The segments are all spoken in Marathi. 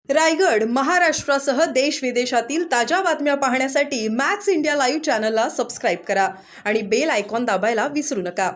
रायगड, महाराष्ट्रासह देश विदेशातील ताज्या बातम्या पाहण्यासाठी मॅक्स इंडिया लाईव्ह चॅनलला सबस्क्राईब करा आणि बेल आयकॉन दाबायला विसरू नका.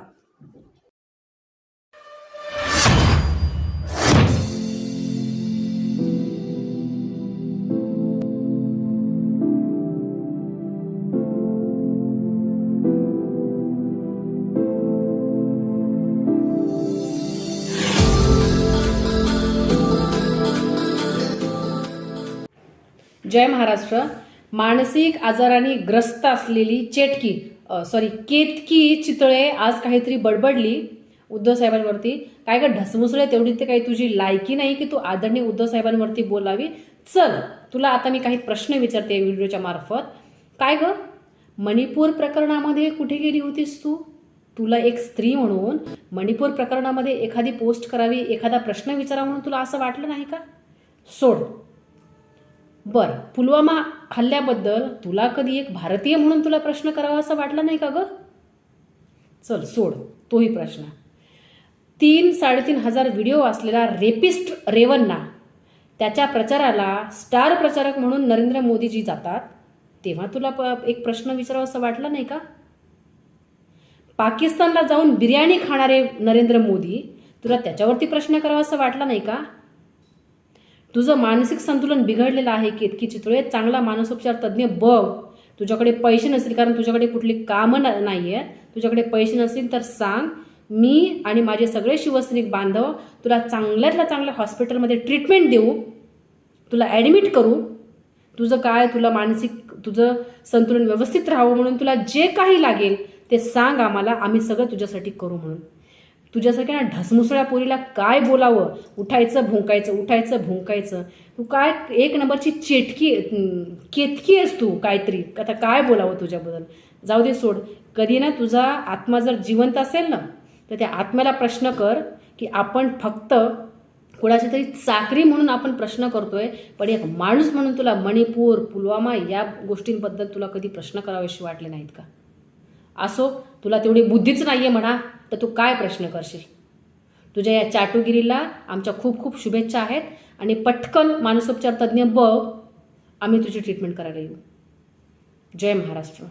जय महाराष्ट्र. मानसिक आजाराने ग्रस्त असलेली केतकी चितळे आज काहीतरी बडबडली उद्धव साहेबांवरती. काय ग ढसमुसळे, तेवढी ते काही तुझी लायकी नाही की तू आदरणीय उद्धव साहेबांवरती बोलावी. चल, तुला आता मी काही प्रश्न विचारते व्हिडिओच्या मार्फत. काय ग, मणिपूर प्रकरणामध्ये कुठे गेली होतीस तू? तुला एक स्त्री म्हणून मणिपूर प्रकरणामध्ये एखादी पोस्ट करावी, एखादा प्रश्न विचारावा म्हणून तुला असं वाटलं नाही का? सोड. बर, पुलवामा हल्ल्याबद्दल तुला कधी एक भारतीय म्हणून तुला प्रश्न करावा असं वाटलं नाही का ग? चल सोड तोही प्रश्न. 3-3.5 हजार व्हिडिओ असलेला रेपिस्ट रेवन्ना, त्याच्या प्रचाराला स्टार प्रचारक म्हणून नरेंद्र मोदीजी जातात, तेव्हा तुला एक प्रश्न विचारावा असं वाटलं नाही का? पाकिस्तानला जाऊन बिर्याणी खाणारे नरेंद्र मोदी, तुला त्याच्यावरती प्रश्न करावा असं वाटला नाही का? तुझं मानसिक संतुलन बिघडलेलं आहे केतकी चितळे. चांगला मानसोपचार तज्ज्ञ बघ. तुझ्याकडे पैसे नसतील, कारण तुझ्याकडे कुठली कामं नाही आहेत, तुझ्याकडे पैसे नसतील तर सांग, मी आणि माझे सगळे शिवसैनिक बांधव तुला चांगल्यातल्या चांगल्या हॉस्पिटलमध्ये ट्रीटमेंट देऊ, तुला ॲडमिट करू. तुझं मानसिक तुझं संतुलन व्यवस्थित राहावं म्हणून तुला जे काही लागेल ते सांग आम्हाला, आम्ही सगळं तुझ्यासाठी करू म्हणून. तुझ्यासारख्या ढसमुसळ्या पोरीला काय बोलावं? उठायचं भुंकायचं. तू काय एक नंबरची केतकी आहेस तू. काहीतरी आता काय बोलावं तुझ्याबद्दल? जाऊ दे, सोड. कधी ना तुझा आत्मा जर जिवंत असेल ना, तर त्या आत्म्याला प्रश्न कर की आपण फक्त कोणाची तरी चाकरी म्हणून आपण प्रश्न करतोय, पण एक माणूस म्हणून तुला मणिपूर, पुलवामा या गोष्टींबद्दल तुला कधी प्रश्न करावेसे वाटले नाहीत का? असो, तुला तेवढी बुद्धीच नाहीये म्हणा, तर तू काय प्रश्न करशील? तुझ्या या चाटुगिरीला आमच्या खूप खूप शुभेच्छा आहेत आणि पटकन मानसोपचार तज्ज्ञ बघ, आम्ही तुझी ट्रीटमेंट करायला येऊ. जय महाराष्ट्र.